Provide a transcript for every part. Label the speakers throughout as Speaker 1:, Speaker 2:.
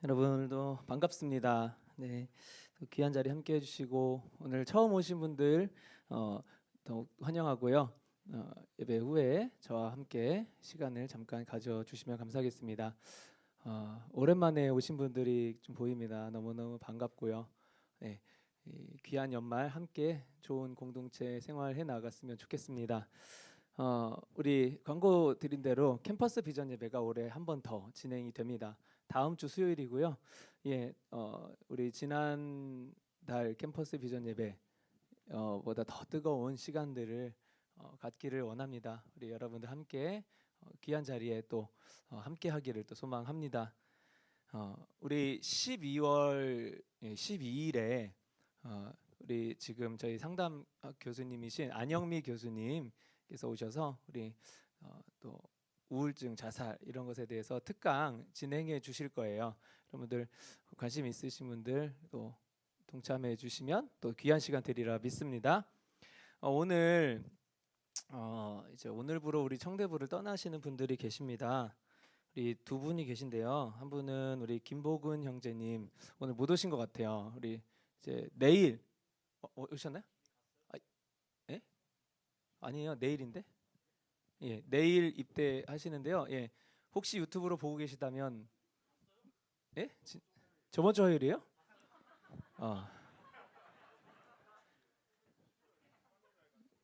Speaker 1: 여러분 오늘도 반갑습니다. 네, 또 귀한 자리 함께 해주시고 오늘 처음 오신 분들 더욱 환영하고요. 예배 후에 저와 함께 시간을 잠깐 가져주시면 감사하겠습니다. 오랜만에 오신 분들이 좀 보입니다. 너무너무 반갑고요. 네, 이 귀한 연말 함께 좋은 공동체 생활해 나갔으면 좋겠습니다. 우리 광고 드린 대로 캠퍼스 비전 예배가 올해 한 번 더 진행이 됩니다. 다음 주 수요일이고요. 예, 우리 지난 달 캠퍼스 비전 예배 보다 더 뜨거운 시간들을 갖기를 원합니다. 우리 여러분들 함께 귀한 자리에 또 함께 하기를 또 소망합니다. 우리 12월 12일에 우리 지금 저희 상담 교수님이신 안영미 교수님께서 오셔서 우리 또 우울증, 자살 이런 것에 대해서 특강 진행해 주실 거예요. 여러분들 관심 있으신 분들 또 동참해 주시면 또 귀한 시간 되리라 믿습니다. 오늘 이제 오늘부로 우리 청대부를 떠나시는 분들이 계십니다. 우리 두 분이 계신데요. 한 분은 우리 김복은 형제님 오늘 못 오신 것 같아요. 우리 이제 내일 오셨나요? 예? 아니에요. 내일인데? 예, 내일 입대하시는데요. 예, 혹시 유튜브로 보고 계시다면, 예, 저번 주 화요일이에요?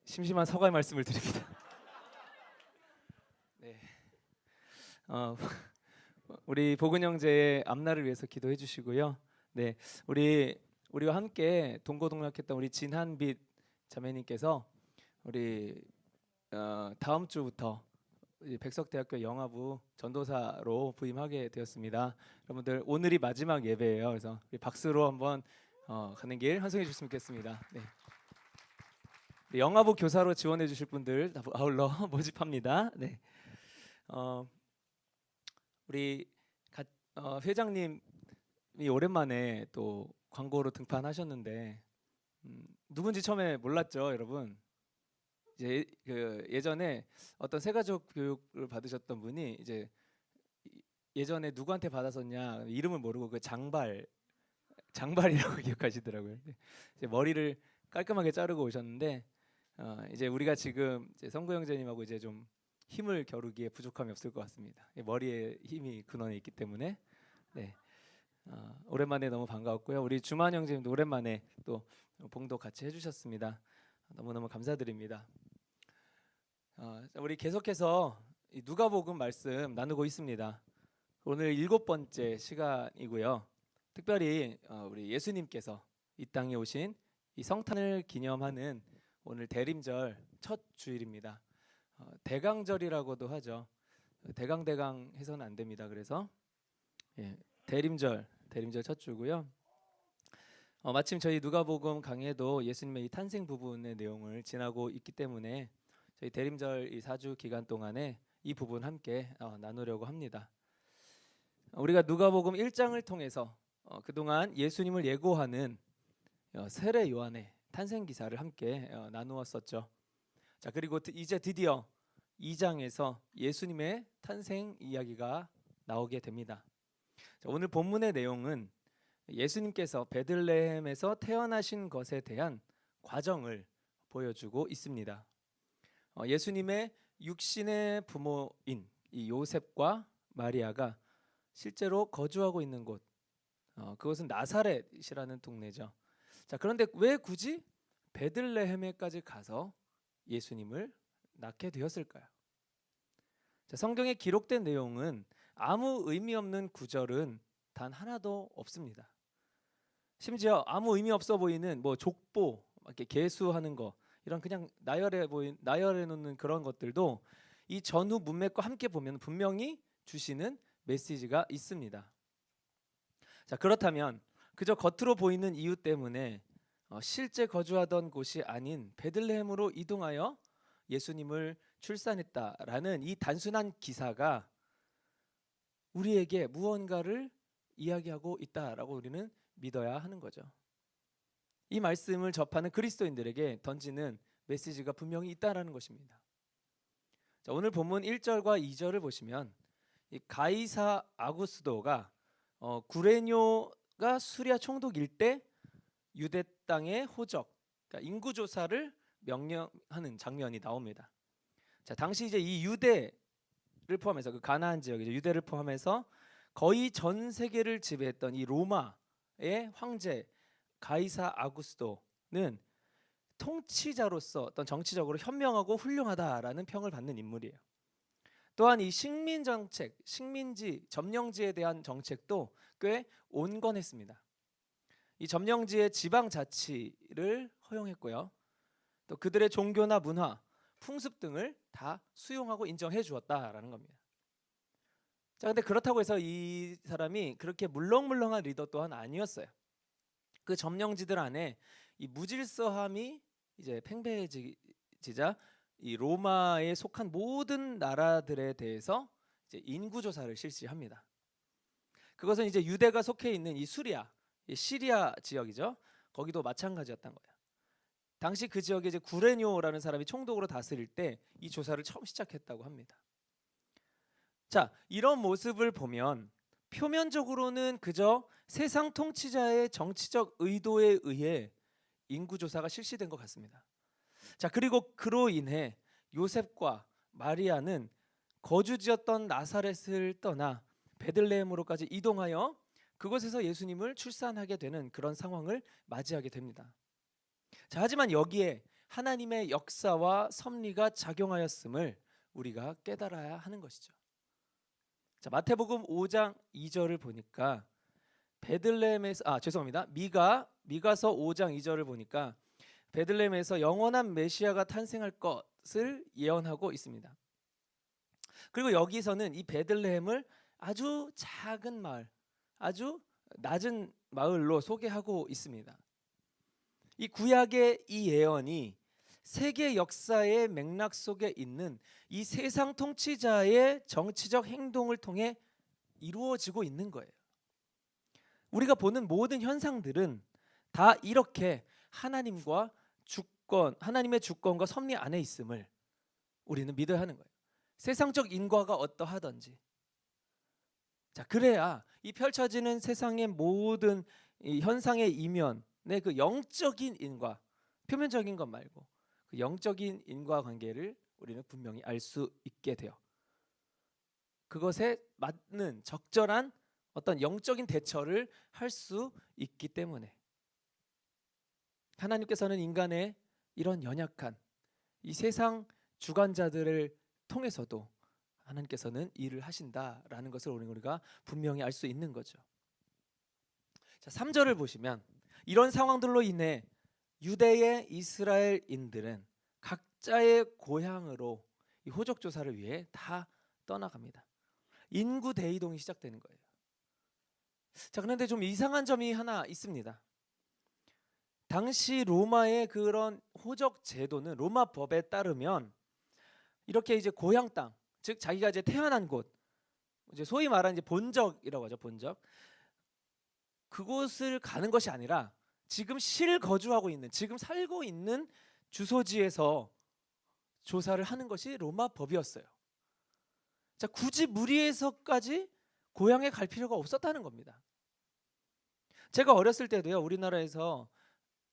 Speaker 1: 심심한 사과의 말씀을 드립니다. 네, 어, 우리 복은 형제의 앞날을 위해서 기도해 주시고요. 네, 우리와 함께 동고동락했던 우리 진한빛 자매님께서 우리 다음 주부터 백석대학교 영화부 전도사로 부임하게 되었습니다. 여러분들 오늘이 마지막 예배예요. 그래서 우리 박수로 한번 가는 길 환송해 주셨으면 좋겠습니다. 네. 영화부 교사로 지원해 주실 분들 아울러 모집합니다. 네. 우리 회장님이 오랜만에 또 광고로 등판하셨는데 누군지 처음에 몰랐죠, 여러분. 이제 예전에 어떤 새가족 교육을 받으셨던 분이 이제 예전에 누구한테 받았었냐 이름을 모르고 그 장발이라고 기억하시더라고요. 이제 머리를 깔끔하게 자르고 오셨는데 이제 우리가 지금 이제 성구 형제님하고 이제 좀 힘을 겨루기에 부족함이 없을 것 같습니다. 머리에 힘이 근원에 있기 때문에 네. 오랜만에 너무 반가웠고요. 우리 주만 형제님도 오랜만에 또 봉도 같이 해주셨습니다. 너무너무 감사드립니다. 우리 계속해서 누가복음 말씀 나누고 있습니다. 오늘 7번째 시간이고요. 특별히 우리 예수님께서 이 땅에 오신 이 성탄을 기념하는 오늘 대림절 첫 주일입니다. 대강절이라고도 하죠. 대강 해서는 안 됩니다. 그래서 대림절 첫 주고요. 마침 저희 누가복음 강해도 예수님의 이 탄생 부분의 내용을 지나고 있기 때문에 저희 대림절 이 4주 기간 동안에 이 부분 함께 나누려고 합니다. 우리가 누가복음 1장을 통해서 그동안 예수님을 예고하는 세례 요한의 탄생 기사를 함께 나누었었죠. 자, 그리고 이제 드디어 2장에서 예수님의 탄생 이야기가 나오게 됩니다. 자, 오늘 본문의 내용은 예수님께서 베들레헴에서 태어나신 것에 대한 과정을 보여주고 있습니다. 예수님의 육신의 부모인 이 요셉과 마리아가 실제로 거주하고 있는 곳, 그것은 나사렛이라는 동네죠. 자, 그런데 왜 굳이 베들레헴에까지 가서 예수님을 낳게 되었을까요? 자, 성경에 기록된 내용은 아무 의미 없는 구절은 단 하나도 없습니다. 심지어 아무 의미 없어 보이는 뭐 족보, 이렇게 계수하는 거 이런 그냥 나열해 놓는 그런 것들도 이 전후 문맥과 함께 보면 분명히 주시는 메시지가 있습니다. 자, 그렇다면 그저 겉으로 보이는 이유 때문에 실제 거주하던 곳이 아닌 베들레헴으로 이동하여 예수님을 출산했다라는 이 단순한 기사가 우리에게 무언가를 이야기하고 있다라고 우리는 믿어야 하는 거죠. 이 말씀을 접하는 그리스도인들에게 던지는 메시지가 분명히 있다라는 것입니다. 자, 오늘 본문 1절과 2절을 보시면 이 가이사 아구스도가 구레뇨가 수리아 총독일 때 유대 땅의 호적, 그러니까 인구 조사를 명령하는 장면이 나옵니다. 자, 당시 이제 이 유대를 포함해서 그 가나안 지역이죠. 유대를 포함해서 거의 전 세계를 지배했던 이 로마의 황제 가이사 아구스토는 통치자로서 어떤 정치적으로 현명하고 훌륭하다라는 평을 받는 인물이에요. 또한 이 식민 정책, 식민지, 점령지에 대한 정책도 꽤 온건했습니다. 이 점령지의 지방 자치를 허용했고요. 또 그들의 종교나 문화, 풍습 등을 다 수용하고 인정해 주었다라는 겁니다. 자, 근데 그렇다고 해서 이 사람이 그렇게 물렁물렁한 리더 또한 아니었어요. 그 점령지들 안에 이 무질서함이 이제 팽배해지자 이 로마에 속한 모든 나라들에 대해서 이제 인구 조사를 실시합니다. 그것은 이제 유대가 속해 있는 이 수리아, 이 시리아 지역이죠. 거기도 마찬가지였던 거예요. 당시 그 지역에 이제 구레뇨라는 사람이 총독으로 다스릴 때 이 조사를 처음 시작했다고 합니다. 자, 이런 모습을 보면 표면적으로는 그저 세상 통치자의 정치적 의도에 의해 인구 조사가 실시된 것 같습니다. 자, 그리고 그로 인해 요셉과 마리아는 거주지였던 나사렛을 떠나 베들레헴으로까지 이동하여 그곳에서 예수님을 출산하게 되는 그런 상황을 맞이하게 됩니다. 자, 하지만 여기에 하나님의 역사와 섭리가 작용하였음을 우리가 깨달아야 하는 것이죠. 자, 마태복음 5장 2절을 보니까 베들레헴에서 미가서 5장 2절을 보니까 베들레헴에서 영원한 메시아가 탄생할 것을 예언하고 있습니다. 그리고 여기서는 이 베들레헴을 아주 작은 마을, 아주 낮은 마을로 소개하고 있습니다. 이 구약의 이 예언이 세계 역사의 맥락 속에 있는 이 세상 통치자의 정치적 행동을 통해 이루어지고 있는 거예요. 우리가 보는 모든 현상들은 다 이렇게 하나님의 주권과 섭리 안에 있음을 우리는 믿어야 하는 거예요. 세상적 인과가 어떠하든지. 자, 그래야 이 펼쳐지는 세상의 모든 이 현상의 이면의 그 영적인 인과, 표면적인 것 말고 그 영적인 인과관계를 우리는 분명히 알 수 있게 돼요. 그것에 맞는 적절한 어떤 영적인 대처를 할 수 있기 때문에 하나님께서는 인간의 이런 연약한 이 세상 주관자들을 통해서도 하나님께서는 일을 하신다라는 것을 우리가 분명히 알 수 있는 거죠. 자, 3절을 보시면 이런 상황들로 인해 유대의 이스라엘인들은 각자의 고향으로 이 호적 조사를 위해 다 떠나갑니다. 인구 대이동이 시작되는 거예요. 자, 그런데 좀 이상한 점이 하나 있습니다. 당시 로마의 그런 호적 제도는 로마 법에 따르면 이렇게 이제 고향 땅, 즉 자기가 이제 태어난 곳, 이제 소위 말하는 이제 본적이라고 하죠. 본적. 그곳을 가는 것이 아니라 지금 실거주하고 있는, 지금 살고 있는 주소지에서 조사를 하는 것이 로마 법이었어요. 자, 굳이 무리해서까지 고향에 갈 필요가 없었다는 겁니다. 제가 어렸을 때도요, 우리나라에서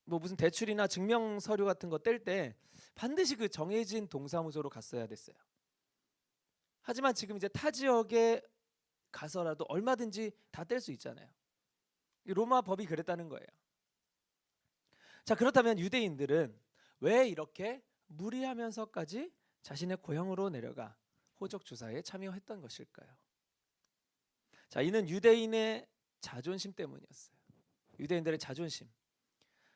Speaker 1: 뭐 무슨 대출이나 증명 서류 같은 거 뗄 때 반드시 그 정해진 동사무소로 갔어야 됐어요. 하지만 지금 이제 타 지역에 가서라도 얼마든지 다 뗄 수 있잖아요. 로마 법이 그랬다는 거예요. 자, 그렇다면 유대인들은 왜 이렇게 무리하면서까지 자신의 고향으로 내려가 호적 조사에 참여했던 것일까요? 자, 이는 유대인의 자존심 때문이었어요. 유대인들의 자존심.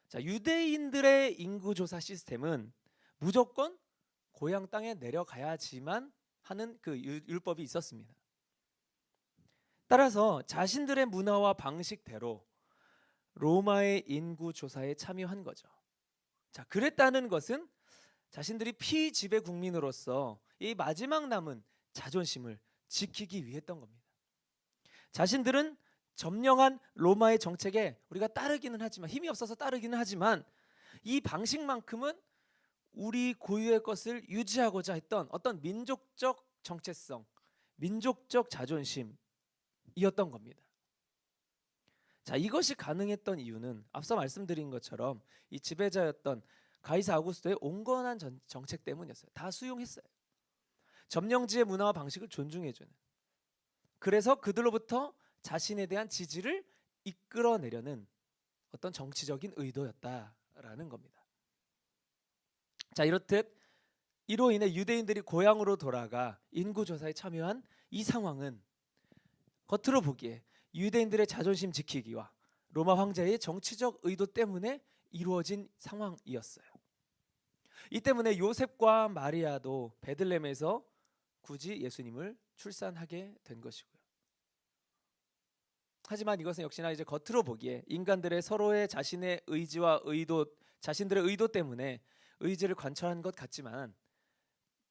Speaker 1: 자, 유대인들의 인구 조사 시스템은 무조건 고향 땅에 내려가야지만 하는 그 율법이 있었습니다. 따라서 자신들의 문화와 방식대로 로마의 인구 조사에 참여한 거죠. 자, 그랬다는 것은 자신들이 피지배 국민으로서 이 마지막 남은 자존심을 지키기 위했던 겁니다. 자신들은 점령한 로마의 정책에 우리가 따르기는 하지만, 힘이 없어서 따르기는 하지만, 이 방식만큼은 우리 고유의 것을 유지하고자 했던 어떤 민족적 정체성, 민족적 자존심이었던 겁니다. 자, 이것이 가능했던 이유는 앞서 말씀드린 것처럼 이 지배자였던 가이사 아우구스토의 온건한 정책 때문이었어요. 다 수용했어요. 점령지의 문화와 방식을 존중해주는. 그래서 그들로부터 자신에 대한 지지를 이끌어내려는 어떤 정치적인 의도였다라는 겁니다. 자, 이렇듯 이로 인해 유대인들이 고향으로 돌아가 인구조사에 참여한 이 상황은 겉으로 보기에 유대인들의 자존심 지키기와 로마 황제의 정치적 의도 때문에 이루어진 상황이었어요. 이 때문에 요셉과 마리아도 베들레헴에서 굳이 예수님을 출산하게 된 것이고요. 하지만 이것은 역시나 이제 겉으로 보기에 인간들의 서로의 자신의 의지와 의도, 자신들의 의도 때문에 의지를 관철한 것 같지만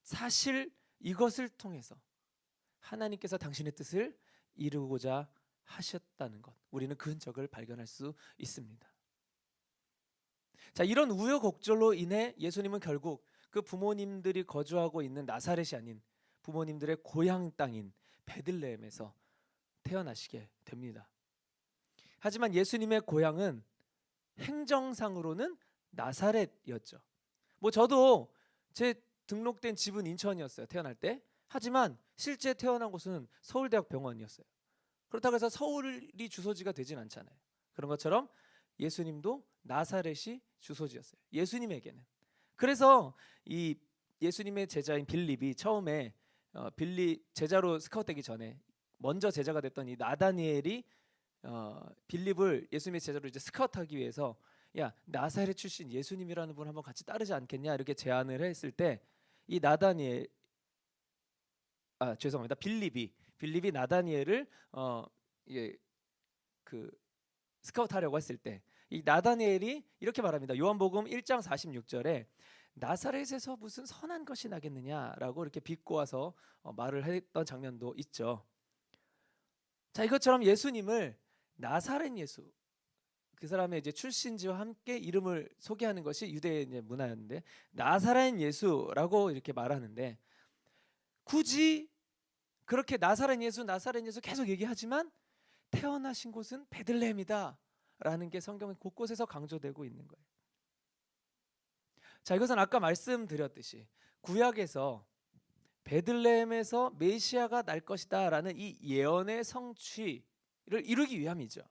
Speaker 1: 사실 이것을 통해서 하나님께서 당신의 뜻을 이루고자 하셨다는 것, 우리는 그 흔적을 발견할 수 있습니다. 자, 이런 우여곡절로 인해 예수님은 결국 그 부모님들이 거주하고 있는 나사렛이 아닌 부모님들의 고향 땅인 베들레헴에서 태어나시게 됩니다. 하지만 예수님의 고향은 행정상으로는 나사렛이었죠. 뭐 저도 제 등록된 집은 인천이었어요, 태어날 때. 하지만 실제 태어난 곳은 서울대학병원이었어요. 그렇다고 해서 서울이 주소지가 되진 않잖아요. 그런 것처럼 예수님도 나사렛이 주소지였어요, 예수님에게는. 그래서 이 예수님의 제자인 빌립이 처음에 빌립 제자로 스카웃되기 전에 먼저 제자가 됐던 이 나다니엘이 빌립을 예수님의 제자로 이제 스카웃하기 위해서 야, 나사렛 출신 예수님이라는 분 한번 같이 따르지 않겠냐 이렇게 제안을 했을 때 이 나다니엘 죄송합니다. 빌립이 나다니엘을 그 스카웃하려고 했을 때 이 나다니엘이 이렇게 말합니다. 요한복음 1장 46절에 나사렛에서 무슨 선한 것이 나겠느냐라고 이렇게 비꼬아서 말을 했던 장면도 있죠. 자, 이것처럼 예수님을 나사렛 예수, 그 사람의 이제 출신지와 함께 이름을 소개하는 것이 유대의 문화였는데 나사렛 예수라고 이렇게 말하는데 굳이 그렇게 나사렛 예수 계속 얘기하지만 태어나신 곳은 베들레헴이다라는 게 성경의 곳곳에서 강조되고 있는 거예요. 자, 이것은 아까 말씀드렸듯이 구약에서 베들레헴에서 메시아가 날 것이다라는 이 예언의 성취를 이루기 위함이죠.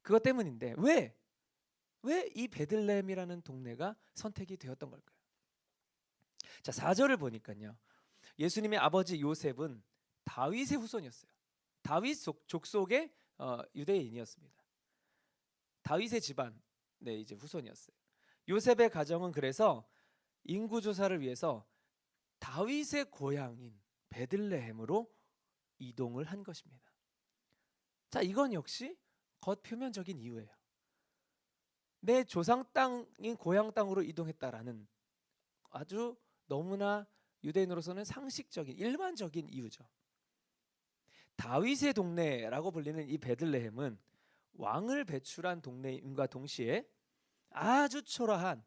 Speaker 1: 그것 때문인데 왜 이 베들레헴이라는 동네가 선택이 되었던 걸까요? 자, 4절을 보니까요. 예수님의 아버지 요셉은 다윗의 후손이었어요. 다윗 족속의 유대인이었습니다. 다윗의 집안 이제 후손이었어요. 요셉의 가정은 그래서 인구 조사를 위해서 다윗의 고향인 베들레헴으로 이동을 한 것입니다. 자, 이건 역시 겉표면적인 이유예요. 내 조상 땅인 고향 땅으로 이동했다라는 아주 너무나 유대인으로서는 상식적인 일반적인 이유죠. 다윗의 동네라고 불리는 이 베들레헴은 왕을 배출한 동네임과 동시에 아주 초라한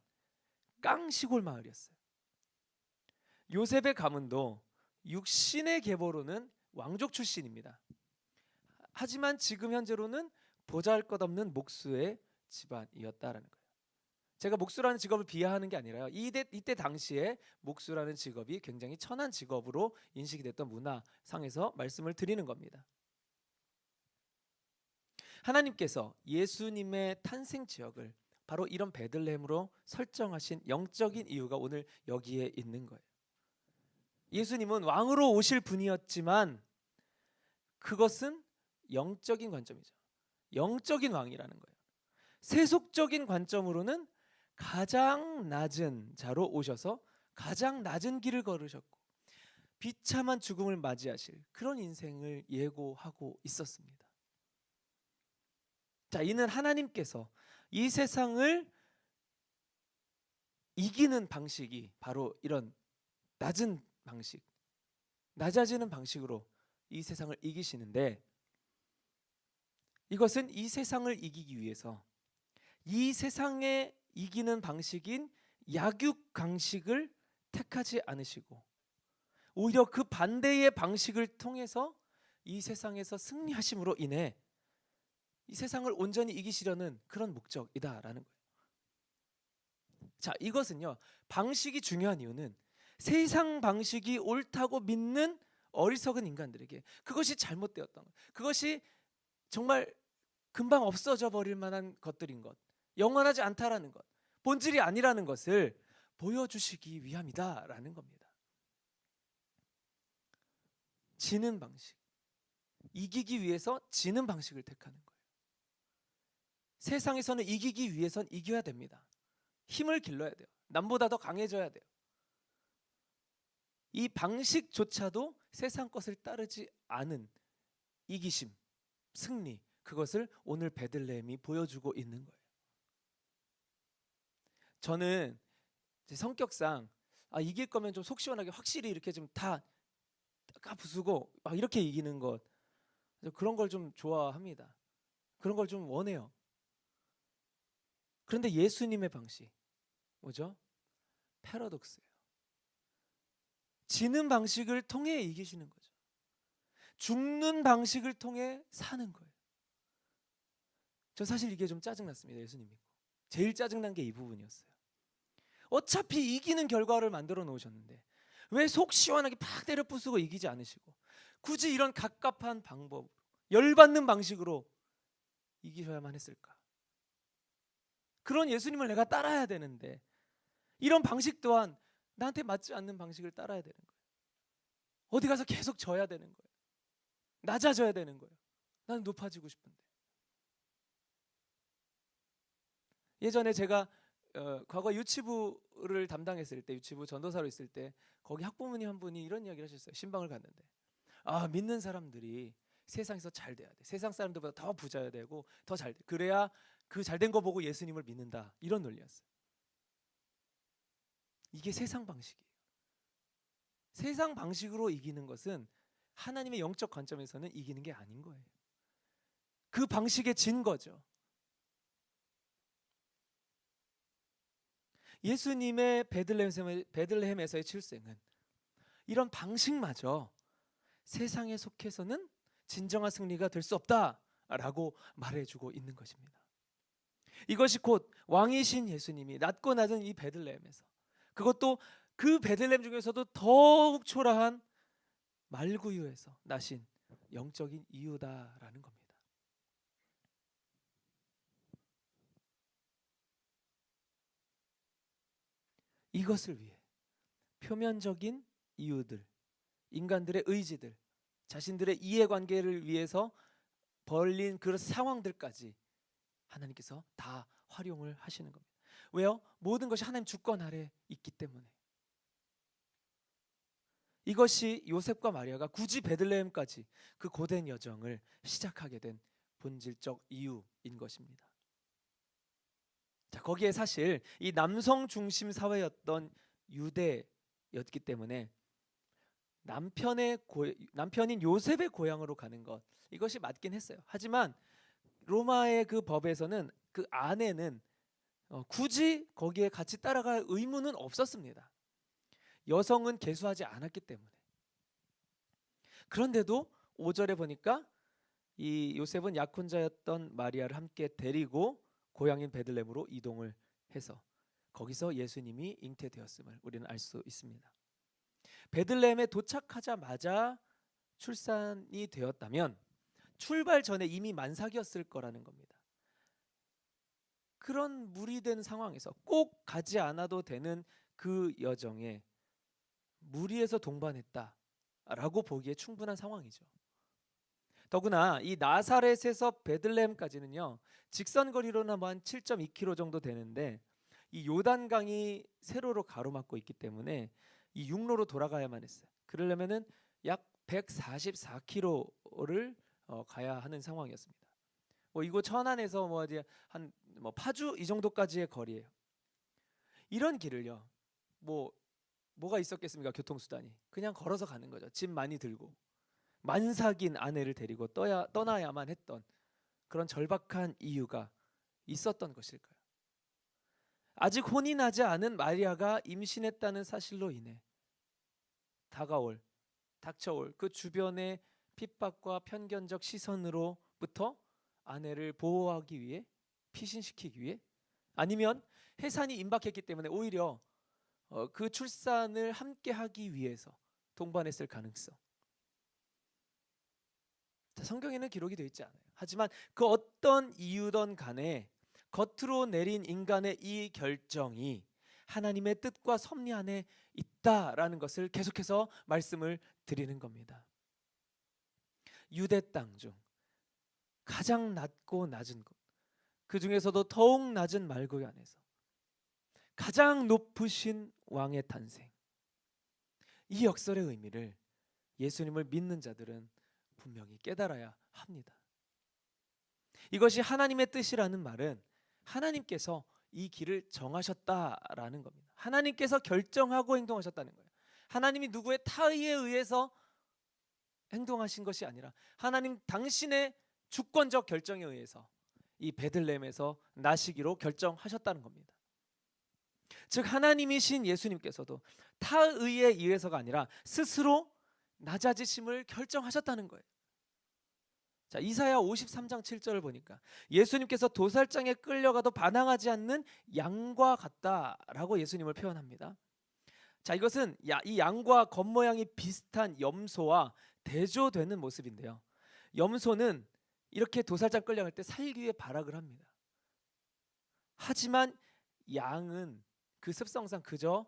Speaker 1: 깡시골 마을이었어요. 요셉의 가문도 육신의 계보로는 왕족 출신입니다. 하지만 지금 현재로는 보잘것없는 목수의 집안이었다라는 거예요. 제가 목수라는 직업을 비하하는 게 아니라요. 이때 당시에 목수라는 직업이 굉장히 천한 직업으로 인식이 됐던 문화상에서 말씀을 드리는 겁니다. 하나님께서 예수님의 탄생 지역을 바로 이런 베들레헴으로 설정하신 영적인 이유가 오늘 여기에 있는 거예요. 예수님은 왕으로 오실 분이었지만 그것은 영적인 관점이죠. 영적인 왕이라는 거예요. 세속적인 관점으로는 가장 낮은 자로 오셔서 가장 낮은 길을 걸으셨고 비참한 죽음을 맞이하실 그런 인생을 예고하고 있었습니다. 자, 이는 하나님께서 이 세상을 이기는 방식이 바로 이런 낮은 방식, 낮아지는 방식으로 이 세상을 이기시는데 이것은 이 세상을 이기기 위해서 이 세상에 이기는 방식인 약육 강식을 택하지 않으시고 오히려 그 반대의 방식을 통해서 이 세상에서 승리하심으로 인해 이 세상을 온전히 이기시려는 그런 목적이다라는 거예요. 자, 이것은요, 방식이 중요한 이유는 세상 방식이 옳다고 믿는 어리석은 인간들에게 그것이 잘못되었던 것, 그것이 정말 금방 없어져 버릴 만한 것들인 것, 영원하지 않다라는 것, 본질이 아니라는 것을 보여주시기 위함이다라는 겁니다. 지는 방식, 이기기 위해서 지는 방식을 택하는 거예요. 세상에서는 이기기 위해선 이겨야 됩니다. 힘을 길러야 돼요. 남보다 더 강해져야 돼요. 이 방식조차도 세상 것을 따르지 않은 이기심, 승리, 그것을 오늘 베들레헴이 보여주고 있는 거예요. 저는 제 성격상 이길 거면 좀 속 시원하게 확실히 이렇게 좀 다 부수고 막 이렇게 이기는 것, 그런 걸 좀 좋아합니다. 그런 걸 좀 원해요. 그런데 예수님의 방식 뭐죠? 패러독스예요. 지는 방식을 통해 이기시는 거죠. 죽는 방식을 통해 사는 거예요. 저 사실 이게 좀 짜증났습니다. 예수님 믿고 제일 짜증난 게 이 부분이었어요. 어차피 이기는 결과를 만들어 놓으셨는데 왜 속 시원하게 팍 때려 부수고 이기지 않으시고 굳이 이런 갑갑한 방법, 열받는 방식으로 이기셔야만 했을까? 그런 예수님을 내가 따라야 되는데 이런 방식 또한 나한테 맞지 않는 방식을 따라야 되는 거예요. 어디 가서 계속 져야 되는 거예요. 낮아져야 되는 거예요. 나는 높아지고 싶은데. 예전에 제가 과거 유치부를 담당했을 때, 유치부 전도사로 있을 때 거기 학부모님 한 분이 이런 이야기를 하셨어요. 신방을 갔는데 믿는 사람들이 세상에서 잘 돼야 돼. 세상 사람들보다 더 부자여야 되고 더 잘 돼. 그래야 그 잘된 거 보고 예수님을 믿는다. 이런 논리였어요. 이게 세상 방식이에요. 세상 방식으로 이기는 것은 하나님의 영적 관점에서는 이기는 게 아닌 거예요. 그 방식에 진 거죠. 예수님의 베들레헴에서의 출생은 이런 방식마저 세상에 속해서는 진정한 승리가 될 수 없다라고 말해주고 있는 것입니다. 이것이 곧 왕이신 예수님이 낮고 낮은 이 베들레헴에서, 그것도 그 베들레헴 중에서도 더욱 초라한 말구유에서 나신 영적인 이유다라는 겁니다. 이것을 위해 표면적인 이유들, 인간들의 의지들, 자신들의 이해관계를 위해서 벌린 그 상황들까지 하나님께서 다 활용을 하시는 겁니다. 왜요? 모든 것이 하나님 주권 아래 있기 때문에. 이것이 요셉과 마리아가 굳이 베들레헴까지 그 고된 여정을 시작하게 된 본질적 이유인 것입니다. 자, 거기에 사실 이 남성 중심 사회였던 유대였기 때문에 남편인 요셉의 고향으로 가는 것, 이것이 맞긴 했어요. 하지만 로마의 그 법에서는 그 아내는 굳이 거기에 같이 따라갈 의무는 없었습니다. 여성은 계수하지 않았기 때문에. 그런데도 5절에 보니까 이 요셉은 약혼자였던 마리아를 함께 데리고 고향인 베들레헴으로 이동을 해서 거기서 예수님이 잉태되었음을 우리는 알 수 있습니다. 베들레헴에 도착하자마자 출산이 되었다면 출발 전에 이미 만삭이었을 거라는 겁니다. 그런 무리된 상황에서 꼭 가지 않아도 되는 그 여정에 무리해서 동반했다라고 보기에 충분한 상황이죠. 더구나 이 나사렛에서 베들레헴까지는요, 직선 거리로는 한 7.2km 정도 되는데 이 요단강이 세로로 가로막고 있기 때문에 이 육로로 돌아가야만 했어요. 그러려면은 약 144km를 가야 하는 상황이었습니다. 이곳 천안에서 이제 한 파주 이 정도까지의 거리예요. 이런 길을요, 뭐가 있었겠습니까? 교통수단이 그냥 걸어서 가는 거죠. 짐 많이 들고 만삭인 아내를 데리고 떠나야만 했던 그런 절박한 이유가 있었던 것일까요? 아직 혼이 나지 않은 마리아가 임신했다는 사실로 인해 닥쳐올 그 주변의 핍박과 편견적 시선으로부터 아내를 보호하기 위해, 피신시키기 위해, 아니면 해산이 임박했기 때문에 오히려 그 출산을 함께 하기 위해서 동반했을 가능성. 성경에는 기록이 되어 있지 않아요. 하지만 그 어떤 이유든 간에 겉으로 내린 인간의 이 결정이 하나님의 뜻과 섭리 안에 있다라는 것을 계속해서 말씀을 드리는 겁니다. 유대 땅 중 가장 낮고 낮은 곳, 그 중에서도 더욱 낮은 말구이 안에서 가장 높으신 왕의 탄생, 이 역설의 의미를 예수님을 믿는 자들은 분명히 깨달아야 합니다. 이것이 하나님의 뜻이라는 말은 하나님께서 이 길을 정하셨다라는 겁니다. 하나님께서 결정하고 행동하셨다는 거예요. 하나님이 누구의 타의에 의해서 행동하신 것이 아니라 하나님 당신의 주권적 결정에 의해서 이 베들레헴에서 나시기로 결정하셨다는 겁니다. 즉 하나님이신 예수님께서도 타의에 의해서가 아니라 스스로 낮아지심을 결정하셨다는 거예요. 자, 이사야 53장 7절을 보니까 예수님께서 도살장에 끌려가도 반항하지 않는 양과 같다라고 예수님을 표현합니다. 자, 이것은 이 양과 겉모양이 비슷한 염소와 대조되는 모습인데요. 염소는 이렇게 도살장 끌려갈 때 살기 위해 발악을 합니다. 하지만 양은 그 습성상 그저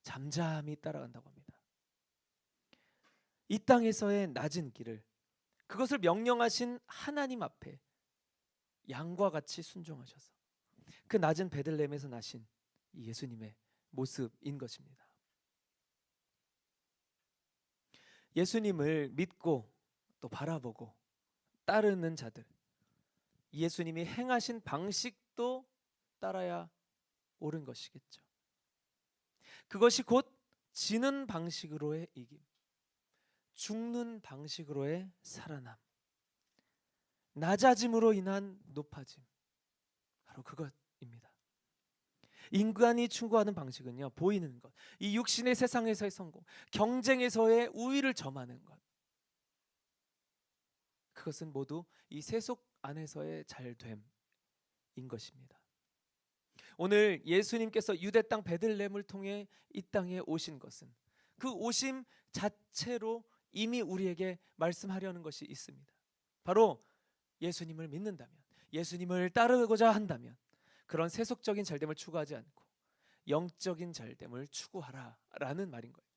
Speaker 1: 잠잠히 따라간다고 합니다. 이 땅에서의 낮은 길을, 그것을 명령하신 하나님 앞에 양과 같이 순종하셔서 그 낮은 베들레헴에서 나신 이 예수님의 모습인 것입니다. 예수님을 믿고 또 바라보고 따르는 자들, 예수님이 행하신 방식도 따라야 옳은 것이겠죠. 그것이 곧 지는 방식으로의 이김, 죽는 방식으로의 살아남, 낮아짐으로 인한 높아짐, 바로 그것입니다. 인간이 추구하는 방식은요, 보이는 것, 이 육신의 세상에서의 성공, 경쟁에서의 우위를 점하는 것, 그것은 모두 이 세속 안에서의 잘됨인 것입니다. 오늘 예수님께서 유대 땅 베들레헴을 통해 이 땅에 오신 것은 그 오심 자체로 이미 우리에게 말씀하려는 것이 있습니다. 바로 예수님을 믿는다면, 예수님을 따르고자 한다면 그런 세속적인 잘됨을 추구하지 않고 영적인 잘됨을 추구하라라는 말인 거예요.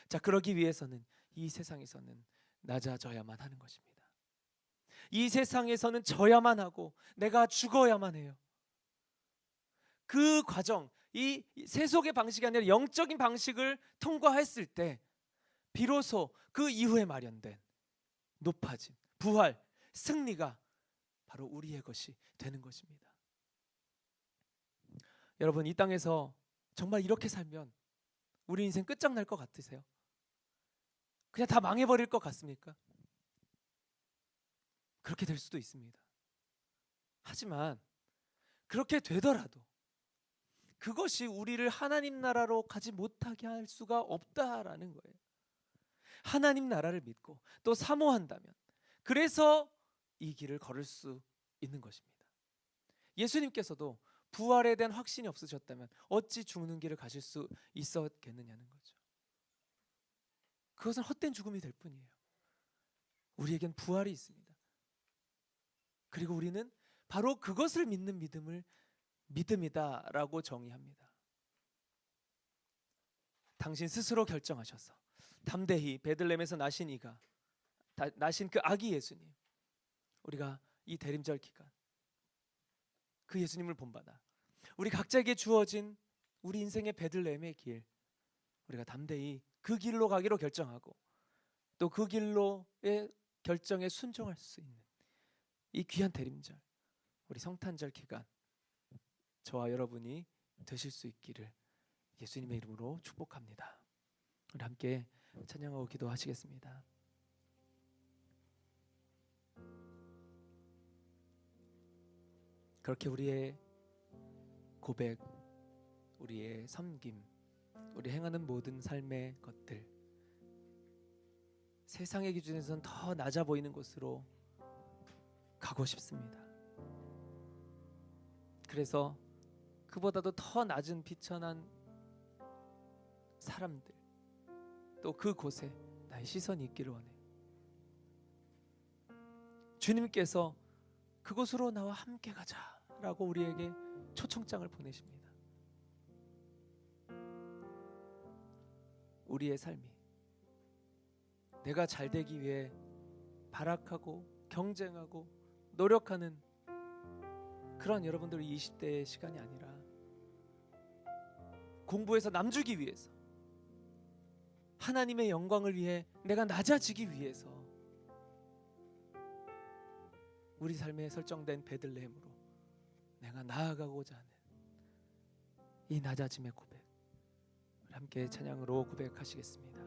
Speaker 1: 자, 그러기 위해서는 이 세상에서는 낮아져야만 하는 것입니다. 이 세상에서는 져야만 하고 내가 죽어야만 해요. 그 과정, 이 세속의 방식이 아니라 영적인 방식을 통과했을 때 비로소 그 이후에 마련된 높아짐, 부활, 승리가 바로 우리의 것이 되는 것입니다. 여러분, 이 땅에서 정말 이렇게 살면 우리 인생 끝장날 것 같으세요? 그냥 다 망해버릴 것 같습니까? 그렇게 될 수도 있습니다. 하지만 그렇게 되더라도 그것이 우리를 하나님 나라로 가지 못하게 할 수가 없다라는 거예요. 하나님 나라를 믿고 또 사모한다면 그래서 이 길을 걸을 수 있는 것입니다. 예수님께서도 부활에 대한 확신이 없으셨다면 어찌 죽는 길을 가실 수 있었겠느냐는 거죠. 그것은 헛된 죽음이 될 뿐이에요. 우리에겐 부활이 있습니다. 그리고 우리는 바로 그것을 믿는 믿음을 믿음이다라고 정의합니다. 당신 스스로 결정하셔서 담대히 베들레헴에서 나신 이가, 나신 그 아기 예수님, 우리가 이 대림절 기간 그 예수님을 본받아 우리 각자에게 주어진 우리 인생의 베들레헴의 길, 우리가 담대히 그 길로 가기로 결정하고 또 그 길로의 결정에 순종할 수 있는 이 귀한 대림절, 우리 성탄절 기간 저와 여러분이 되실 수 있기를 예수님의 이름으로 축복합니다. 우리 함께 찬양하고 기도하시겠습니다. 그렇게 우리의 고백, 우리의 섬김, 우리 행하는 모든 삶의 것들, 세상의 기준에서는 더 낮아 보이는 것으로 가고 싶습니다. 그래서 그보다도 더 낮은 비천한 사람들, 또 그곳에 나의 시선이 있기를 원해요. 주님께서 그곳으로 나와 함께 가자라고 우리에게 초청장을 보내십니다. 우리의 삶이 내가 잘 되기 위해 발악하고 경쟁하고 노력하는 그런 여러분들 20대의 시간이 아니라 공부해서 남주기 위해서, 하나님의 영광을 위해 내가 낮아지기 위해서 우리 삶에 설정된 베들레헴으로 내가 나아가고자 하는 이 낮아짐의 고백, 함께 찬양으로 고백하시겠습니다.